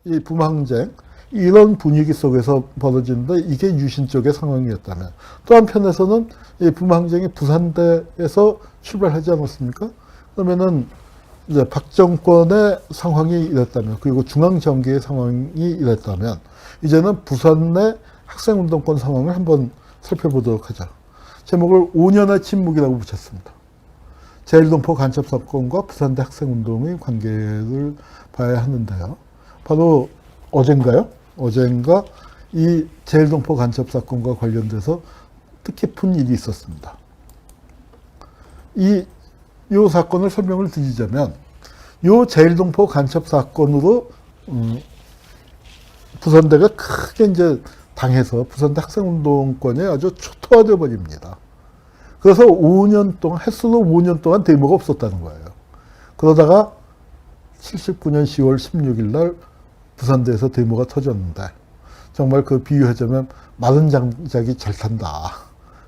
이 붐항쟁, 이런 분위기 속에서 벌어지는데 이게 유신 쪽의 상황이었다면, 또 한편에서는 이 붐항쟁이 부산대에서 출발하지 않았습니까? 그러면은 이제 박 정권의 상황이 이랬다면, 그리고 중앙정계의 상황이 이랬다면, 이제는 부산 내 학생운동권 상황을 한번 살펴보도록 하죠. 제목을 5년의 침묵이라고 붙였습니다. 제일동포 간첩 사건과 부산대 학생운동의 관계를 봐야 하는데요. 바로 어젠가 이 제일동포 간첩 사건과 관련돼서 뜻깊은 일이 있었습니다. 이 사건을 설명을 드리자면, 이 제일동포 간첩 사건으로 부산대가 크게 이제 당해서 부산대 학생운동권이 아주 초토화되어 버립니다. 그래서 5년 동안, 횟수로 5년 동안 데모가 없었다는 거예요. 그러다가 79년 10월 16일 날 부산대에서 데모가 터졌는데, 정말 그 비유하자면 마른 장작이 잘 탄다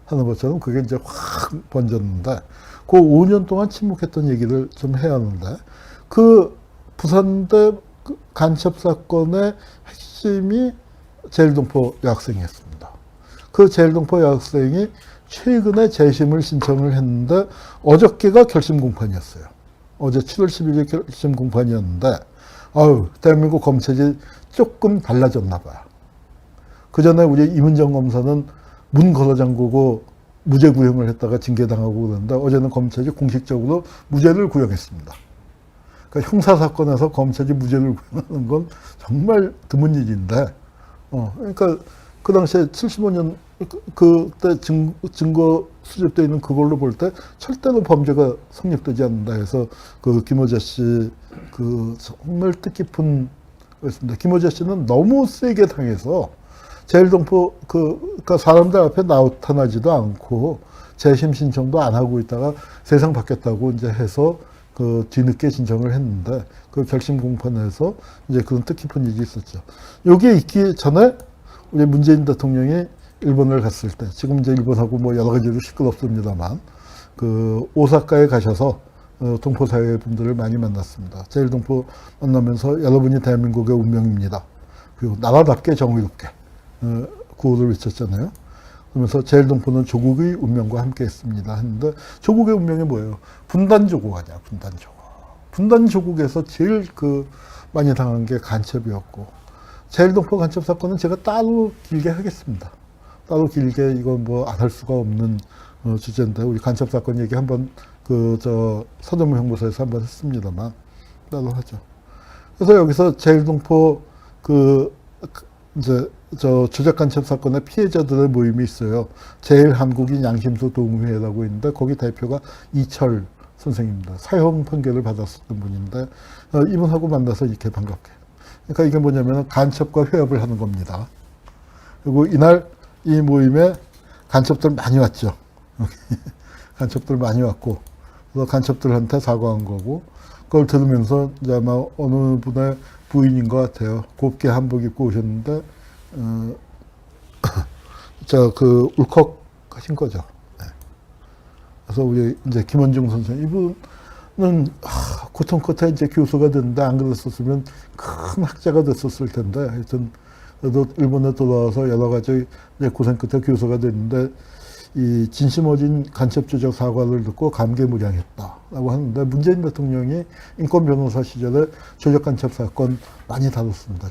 하는 것처럼 그게 이제 확 번졌는데, 그 5년 동안 침묵했던 얘기를 좀 해야 하는데, 그 부산대 간첩 사건의 핵심이 제일동포 여학생이었습니다. 그 제일동포 여학생이 최근에 재심을 신청을 했는데, 어저께가 결심 공판이었어요. 어제 7월 10일 결심 공판이었는데, 대한민국 검찰이 조금 달라졌나 봐요. 그 전에 우리 이문정 검사는 문 걸어 잠그고 무죄 구형을 했다가 징계당하고 그러는데, 어제는 검찰이 공식적으로 무죄를 구형했습니다. 그러니까 형사사건에서 검찰이 무죄를 구형하는 건 정말 드문 일인데, 그러니까 그 당시에 75년 그때 증거 수집되어 있는 그걸로 볼 때 절대로 범죄가 성립되지 않는다 해서 그 김어재 씨 그 정말 뜻깊은 거였습니다. 김어재 씨는 너무 세게 당해서 제일동포 그러니까 사람들 앞에 나타나지도 않고 재심 신청도 안 하고 있다가 세상 바뀌었다고 이제 해서 그 뒤늦게 신청을 했는데, 그 결심 공판에서 이제 그런 뜻깊은 일이 있었죠. 여기에 있기 전에 우리 문재인 대통령이 일본을 갔을 때, 지금 이제 일본하고 뭐 여러 가지로 시끄럽습니다만, 그 오사카에 가셔서 동포 사회 분들을 많이 만났습니다. 제일동포 만나면서 여러분이 대한민국의 운명입니다. 그리고 나라답게 정의롭게 구호를 외쳤잖아요. 그러면서 제일동포는 조국의 운명과 함께 했습니다 했는데, 조국의 운명이 뭐예요? 분단조국 아니야, 분단조국. 분단조국에서 제일 많이 당한 게 간첩이었고, 제일동포 간첩 사건은 제가 따로 길게 하겠습니다. 따로 길게 이건 뭐 안 할 수가 없는 주제인데, 우리 간첩 사건 얘기 한번 서대문 형무소에서 한번 했습니다만 따로 하죠. 그래서 여기서 제일동포 조작 간첩 사건의 피해자들의 모임이 있어요. 제일한국인 양심소 동호회라고 있는데, 거기 대표가 이철 선생입니다. 사형 판결을 받았었던 분인데, 이분하고 만나서 이렇게 반갑게. 그러니까 이게 뭐냐면 간첩과 회합을 하는 겁니다. 그리고 이날 이 모임에 간첩들 많이 왔죠. 간첩들 많이 왔고, 그래서 간첩들한테 사과한 거고, 그걸 들으면서 이제 아마 어느 분의 부인인 것 같아요. 곱게 한복 입고 오셨는데, 울컥 하신 거죠. 네. 그래서 우리 이제 김원중 선생님, 이분은 고통 끝에 이제 교수가 됐는데, 안 그랬었으면 큰 학자가 됐었을 텐데, 하여튼 그래도 일본에 돌아와서 여러 가지 이제 고생 끝에 교수가 됐는데, 이 진심 어린 간첩 조작 사과를 듣고 감개무량했다라고 하는데, 문재인 대통령이 인권 변호사 시절에 조작 간첩 사건 많이 다뤘습니다.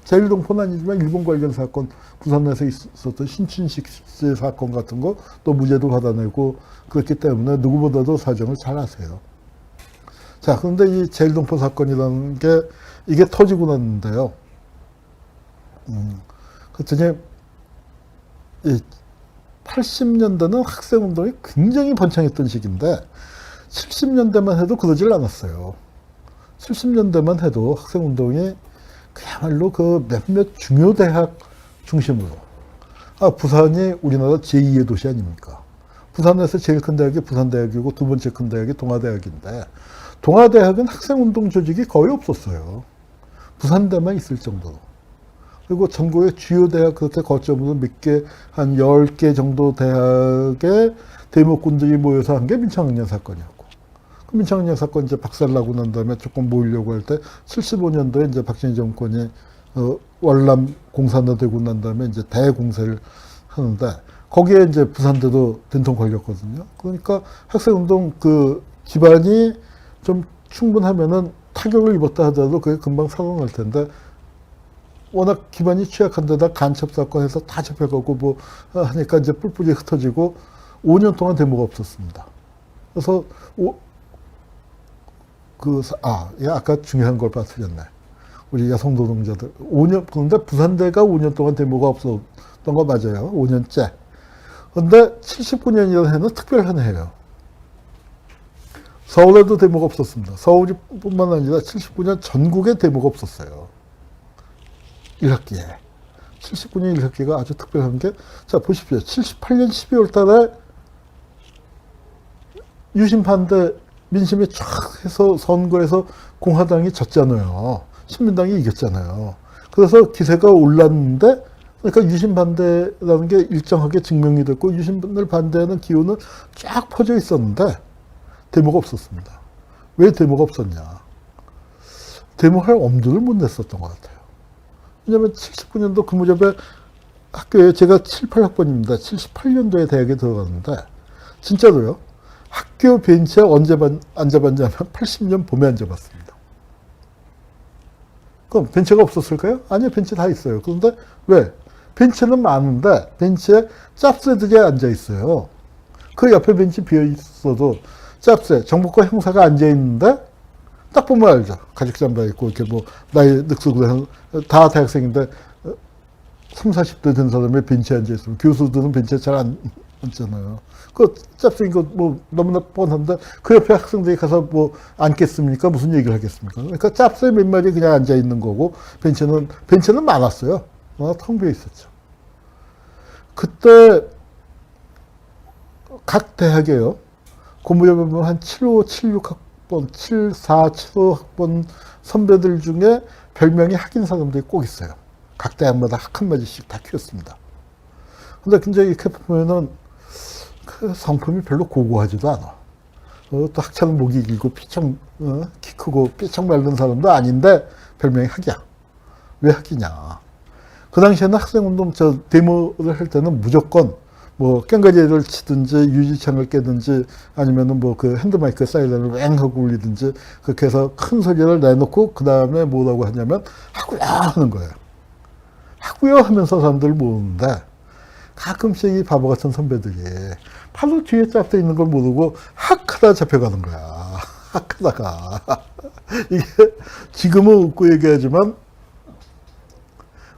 제일동포는 아니지만 일본 관련 사건, 부산에서 있었던 신춘식 씨 사건 같은 거 또 무죄도 받아내고 그렇기 때문에 누구보다도 사정을 잘 아세요. 자, 그런데 이 제일동포 사건이라는 게 이게 터지고 났는데요. 그랬더니 80년대는 학생운동이 굉장히 번창했던 시기인데, 70년대만 해도 그러질 않았어요. 70년대만 해도 학생운동이 그야말로 그 몇몇 중요 대학 중심으로, 부산이 우리나라 제2의 도시 아닙니까? 부산에서 제일 큰 대학이 부산대학이고 두 번째 큰 대학이 동아대학인데, 동아대학은 학생운동 조직이 거의 없었어요. 부산대만 있을 정도로. 그리고 전국의 주요 대학 그렇게 거점으로 몇 개, 한 10개 정도 대학의 대목군들이 모여서 한 게 민청학년 사건이었고, 그 민창헌 여사건 이제 박살나고 난 다음에 조금 모으려고 할 때 75년도에 이제 박정희 정권이 월남 공산화되고 난 다음에 이제 대공세를 하는데 거기에 이제 부산대도 된통 걸렸거든요. 그러니까 학생운동 그 기반이 좀 충분하면은 타격을 입었다 하더라도 그게 금방 살아날 텐데 워낙 기반이 취약한 데다 간첩 사건에서 다 잡혀가고 뭐 하니까 이제 뿔뿔이 흩어지고 5년 동안 데모가 없었습니다. 그래서 아까 중요한 걸 빠뜨렸네. 우리 여성 노동자들 5년 그런데 부산대가 5년 동안 데모가 없었던 거 맞아요. 5년째. 그런데 79년이라는 해는 특별한 해예요. 서울에도 데모가 없었습니다. 서울뿐만 아니라 79년 전국에 데모가 없었어요. 1학기에. 79년 1학기가 아주 특별한 게, 자, 보십시오. 78년 12월 달에 유신 반대 민심이 쫙 해서 선거에서 공화당이 졌잖아요. 신민당이 이겼잖아요. 그래서 기세가 올랐는데, 그러니까 유신 반대라는 게 일정하게 증명이 됐고, 유신을 반대하는 기운은 쫙 퍼져 있었는데, 데모가 없었습니다. 왜 데모가 없었냐. 데모할 엄두를 못 냈었던 것 같아요. 왜냐면 79년도 그 무렵에 학교에 제가 7, 8학번입니다. 78년도에 대학에 들어갔는데, 진짜로요. 학교 벤치에 언제 앉아봤냐면 80년 봄에 앉아봤습니다. 그럼 벤치가 없었을까요? 아니요, 벤치 다 있어요. 그런데 왜? 벤치는 많은데 벤치에 짭새들이 앉아 있어요. 그 옆에 벤치 비어 있어도 짭새, 정보과 형사가 앉아 있는데 딱 보면 알죠. 가죽 잠바 입고 이렇게 뭐 나이 늑수고 다 대학생인데 3, 40대 된 사람이 벤치에 앉아 있으면 교수들은 벤치에 잘 안 앉잖아요. 그 짭새인 거 뭐 너무나 뻔한데 그 옆에 학생들이 가서 뭐 앉겠습니까? 무슨 얘기를 하겠습니까? 그러니까 짭새 몇 마리 그냥 앉아 있는 거고 벤치는 많았어요. 텅 비어 있었죠. 그때 각 대학에요. 고무에 보면 한 75, 76학번, 74, 75학번 선배들 중에 별명이 학인 사람들이 꼭 있어요. 각 대학마다 학 한마디씩 다 키웠습니다. 근데 굉장히 이렇게 보면은 그 성품이 별로 고고하지도 않아. 또 학창 목이 길고 키 크고 삐쩍 마른 사람도 아닌데 별명이 학이야. 왜 학이냐. 그 당시에는 학생운동 데모를 할 때는 무조건 뭐 깽가리를 치든지 유리창을 깨든지 아니면은 뭐 그 핸드마이크 사이렌을 왱 하고 울리든지 그렇게 해서 큰 소리를 내놓고 그 다음에 뭐라고 하냐면 하고요 하는 거예요. 하고요 하면서 사람들을 모으는데 가끔씩 이 바보 같은 선배들이 바로 뒤에 짭돼 있는 걸 모르고 학하다 잡혀가는 거야. 학하다가 이게 지금은 웃고 얘기하지만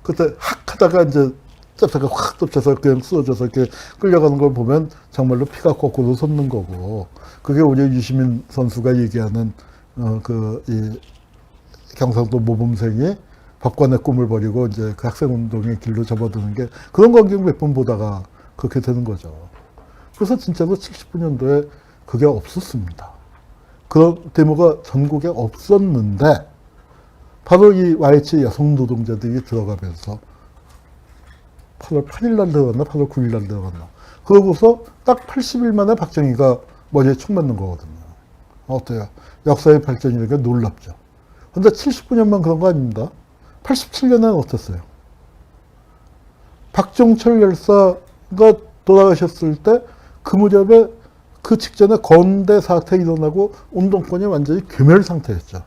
그때 학하다가 이제 짭새가 확 덮쳐서 그냥 쓰러져서 이렇게 끌려가는 걸 보면 정말로 피가 거꾸로 솟는 거고 그게 우리 유시민 선수가 얘기하는 이 경상도 모범생이 법관의 꿈을 버리고 이제 그 학생운동의 길로 접어드는 게 그런 광경 몇 번 보다가 그렇게 되는 거죠. 그래서 진짜로 79년도에 그게 없었습니다. 그런 데모가 전국에 없었는데 바로 이 YH 여성 노동자들이 들어가면서 8월 8일 날 들어갔나 8월 9일 날 들어갔나 그러고서 딱 80일 만에 박정희가 머리에 총 맞는 거거든요. 어때요? 역사의 발전이라는 게 놀랍죠. 근데 79년만 그런 거 아닙니다. 87년에는 어땠어요? 박종철 열사가 돌아가셨을 때 그 무렵에 그 직전에 건대 사태 일어나고 운동권이 완전히 괴멸 상태였죠.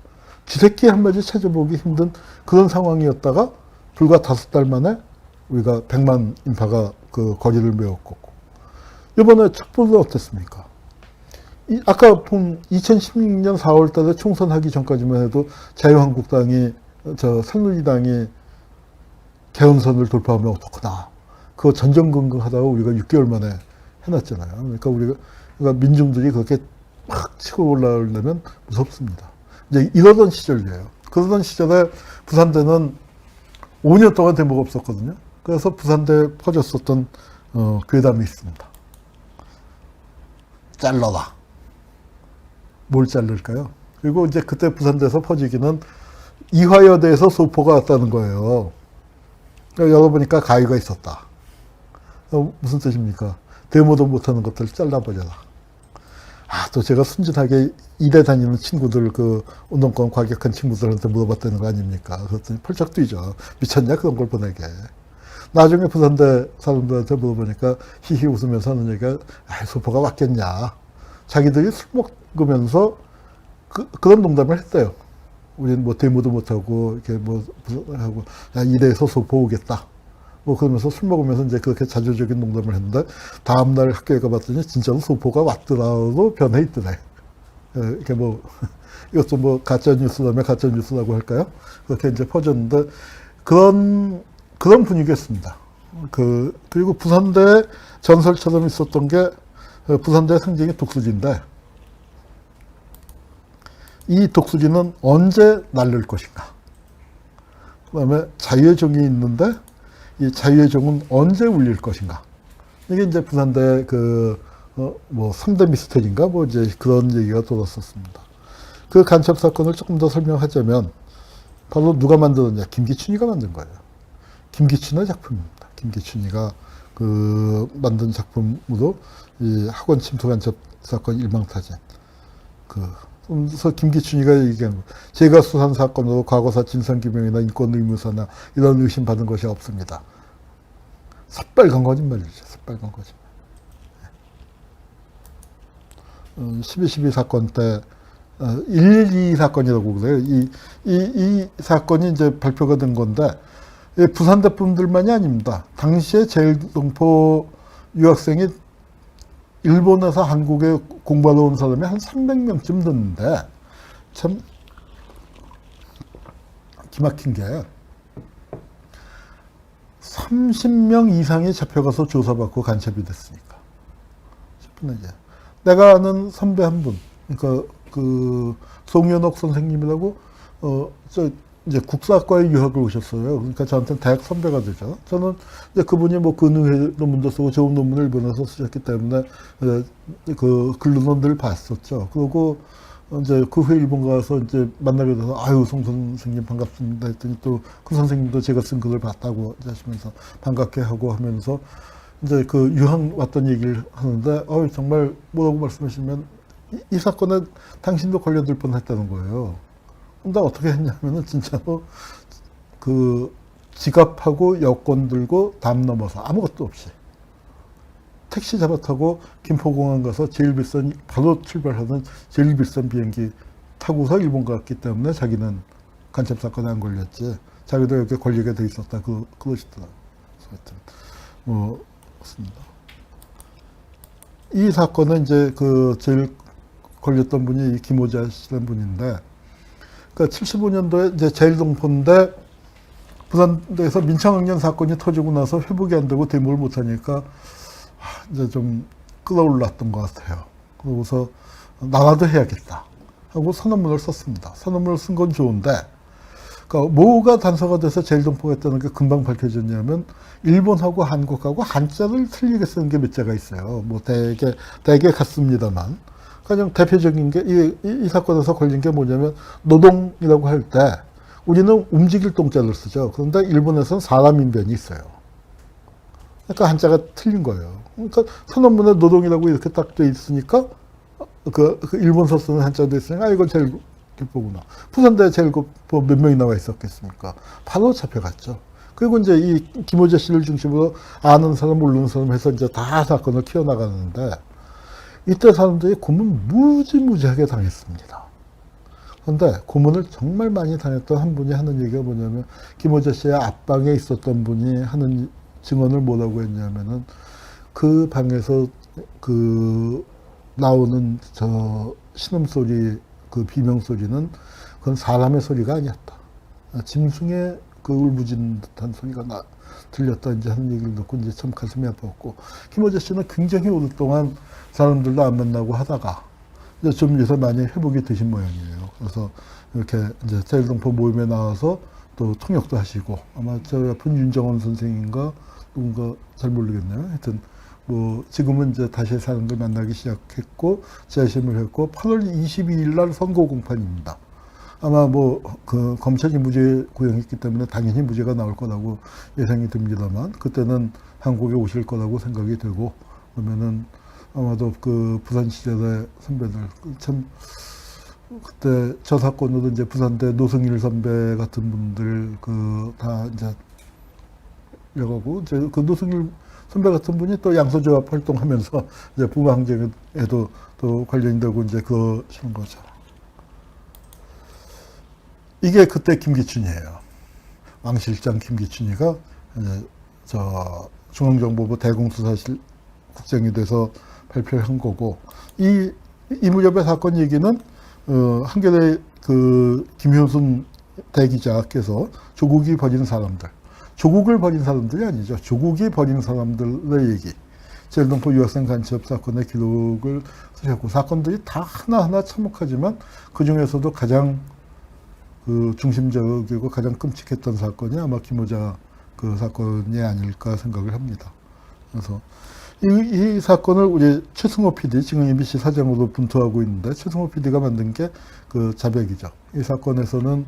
쥐새끼 한마디 찾아보기 힘든 그런 상황이었다가 불과 5달 만에 우리가 100만 인파가 그 거리를 메웠고 이번에 촛불은 어땠습니까? 아까 본 2016년 4월 달에 총선하기 전까지만 해도 자유한국당이 새누리당이 개헌선을 돌파하면 어떡하나. 그거 전전긍긍하다가 우리가 6개월 만에 해놨잖아요. 그러니까 민중들이 그렇게 막 치고 올라오려면 무섭습니다. 이제 이러던 시절이에요. 그러던 시절에 부산대는 5년 동안 데모가 없었거든요. 그래서 부산대에 퍼졌었던 괴담이 있습니다. 잘라라. 뭘 자를까요? 그리고 이제 그때 부산대에서 퍼지기는 이화여대에서 소포가 왔다는 거예요. 열어보니까 가위가 있었다. 무슨 뜻입니까? 데모도 못하는 것들 잘라버려라. 또 제가 순진하게 이대 다니는 친구들, 그 운동권 과격한 친구들한테 물어봤다는 거 아닙니까? 그랬더니 펄쩍 뛰죠. 미쳤냐, 그런 걸 보내게. 나중에 부산대 사람들한테 물어보니까 히히 웃으면서 하는 얘기가, 소포가 왔겠냐. 자기들이 술 먹으면서 그런 농담을 했대요. 우리는 뭐 데모도 못하고, 이렇게 뭐, 하고, 야, 이대에서 소포 오겠다. 뭐 그러면서 술 먹으면서 이제 그렇게 자조적인 농담을 했는데, 다음날 학교에 가봤더니 진짜로 소포가 왔더라고 변해 있더래. 이렇게 뭐, 이것도 뭐 가짜뉴스라면 가짜뉴스라고 할까요? 그렇게 이제 퍼졌는데, 그런 분위기였습니다. 그리고 부산대 전설처럼 있었던 게, 부산대 상징이 독수지인데, 이 독수지는 언제 날릴 것인가? 그 다음에 자유의 종이 있는데, 이 자유의 종은 언제 울릴 것인가? 이게 이제 부산대 뭐 3대 미스터리인가? 뭐 이제 그런 얘기가 돌았었습니다. 그 간첩 사건을 조금 더 설명하자면, 바로 누가 만들었냐? 김기춘이가 만든 거예요. 김기춘의 작품입니다. 김기춘이가 만든 작품으로 이 학원 침투 간첩 사건 일망타진. 그래서 김기춘이가 얘기한 거. 제가 수사한 사건으로 과거사 진상규명이나 인권 의무사나 이런 의심 받은 것이 없습니다. 새빨간 거짓말이죠. 새빨간 거짓말. 12.12 사건 때 112 사건이라고 그래요. 이 사건이 이제 발표가 된 건데, 부산대 분들만이 아닙니다. 당시에 제일동포 유학생이 일본에서 한국에 공부하러 온 사람이 한 300명쯤 됐는데, 참 기막힌 게 30명 이상이 잡혀가서 조사받고 간첩이 됐으니까. 내가 아는 선배 한 분, 그러니까 송현옥 선생님이라고 이제 국사학과에 유학을 오셨어요. 그러니까 저한테는 대학 선배가 되죠. 저는 이제 그분이 뭐 근우회 논문도 쓰고 좋은 논문을 일본에서 쓰셨기 때문에 그 글로는 늘 봤었죠. 그리고 이제 그 후에 일본 가서 이제 만나게 돼서 송 선생님 반갑습니다 했더니 또 그 선생님도 제가 쓴 글을 봤다고 하시면서 반갑게 하고 하면서 이제 유학 왔던 얘기를 하는데 정말 뭐라고 말씀하시면 이 사건에 당신도 걸려들 뻔했다는 거예요. 근데 어떻게 했냐면은 진짜로 지갑하고 여권 들고 담 넘어서 아무것도 없이 택시 잡아 타고 김포공항 가서 바로 출발하는 제일 비싼 비행기 타고서 일본 갔기 때문에 자기는 간첩 사건에 안 걸렸지. 자기도 이렇게 걸리게 돼 있었다. 그러시더라고요. 그렇습니다. 이 사건은 이제 제일 걸렸던 분이 김호자 씨라는 분인데, 그러니까 75년도에 이제 제일동포인데 부산대에서 민창학년 사건이 터지고 나서 회복이 안 되고 대모를 못 하니까 이제 좀 끌어올랐던 것 같아요. 그러고서 나라도 해야겠다 하고 선언문을 썼습니다. 선언문을 쓴 건 좋은데, 그러니까 뭐가 단서가 돼서 제일동포가 했다는 게 금방 밝혀졌냐면, 일본하고 한국하고 한자를 틀리게 쓰는 게 몇 자가 있어요. 뭐 대개 같습니다만. 가장 대표적인 게 이 사건에서 걸린 게 뭐냐면, 노동이라고 할 때 우리는 움직일 동자를 쓰죠. 그런데 일본에서는 사람 인변이 있어요. 그러니까 한자가 틀린 거예요. 그러니까 선언문에 노동이라고 이렇게 딱 돼 있으니까 일본서 쓰는 한자도 있으니까 이건 제일교포구나. 부산대 제일교포 몇 명이 나와 있었겠습니까? 바로 잡혀갔죠. 그리고 이제 이 김호재 씨를 중심으로 아는 사람 모르는 사람 해서 이제 다 사건을 키워나가는데, 이때 사람들이 고문 무지무지하게 당했습니다. 그런데 고문을 정말 많이 당했던 한 분이 하는 얘기가 뭐냐면, 김호재 씨의 앞방에 있었던 분이 하는 증언을 뭐라고 했냐면은, 그 방에서 나오는 신음소리, 비명소리는 그건 사람의 소리가 아니었다. 짐승의 울부짖는 듯한 소리가 들렸다, 이제 하는 얘기를 듣고 이제 참 가슴이 아팠고, 김호재 씨는 굉장히 오랫동안 사람들도 안 만나고 하다가 이제 좀 요새 많이 회복이 되신 모양이에요. 그래서 이렇게 이제 제일동포 모임에 나와서 또 통역도 하시고, 아마 저 옆은 윤정원 선생인가 누군가 잘 모르겠네요. 하여튼 뭐 지금은 이제 다시 사람들 만나기 시작했고 재심을 했고, 8월 22일 날 선고 공판입니다. 아마 검찰이 무죄 구형했기 때문에 당연히 무죄가 나올 거라고 예상이 듭니다만, 그때는 한국에 오실 거라고 생각이 되고, 그러면은 아마도 그 부산 시절의 선배들 참 그때 저 사건으로 이제 부산대 노승일 선배 같은 분들 그 다 이제 여가고 이제 그 노승일 선배 같은 분이 또 양서조합 활동하면서 이제 부마 항쟁에도 또 관련이 되고 이제 그러시는 거죠. 이게 그때 김기춘이에요. 왕실장 김기춘이가 이제 저 중앙정보부 대공수사실 국장이 돼서 발표한 거고, 이 무렵의 사건 얘기는 한겨레 그 김효순 대기자께서 조국이 버린 사람들, 조국을 버린 사람들이 아니죠. 조국이 버린 사람들의 얘기. 제일동포 유학생 간첩 사건의 기록을 쓰셨고, 사건들이 다 하나하나 참혹하지만 그 중에서도 가장 그 중심적이고 가장 끔찍했던 사건이 아마 김호자 그 사건이 아닐까 생각을 합니다. 그래서 이 사건을 우리 최승호 PD, 지금 MBC 사장으로 분투하고 있는데, 최승호 PD가 만든 게 그 자백이죠. 이 사건에서는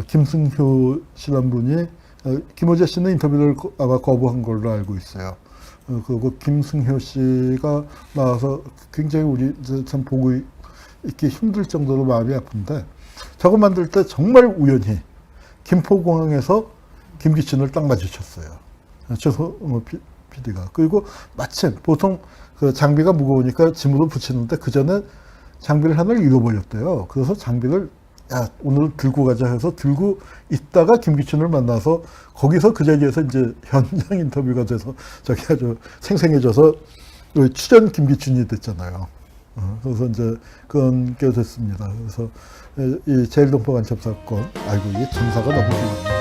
김승효 씨란 분이 김호자 씨는 인터뷰를 아마 거부한 걸로 알고 있어요. 그리고 김승효 씨가 나와서 굉장히 우리 참 보고 있기 힘들 정도로 마음이 아픈데, 저거 만들 때 정말 우연히 김포공항에서 김기춘을 딱 마주쳤어요. 최승호 PD가. 그리고 마침 보통 그 장비가 무거우니까 짐으로 붙이는데 그 전에 장비를 하나를 잃어버렸대요. 그래서 장비를 야, 오늘 들고 가자 해서 들고 있다가 김기춘을 만나서 거기서 그 자리에서 이제 현장 인터뷰가 돼서 저기 아주 생생해져서 출연 김기춘이 됐잖아요. 그래서 이제 그런 게 됐습니다. 그래서 이 제일동포 간첩 사건, 아이고 이게 전사가 너무 길네.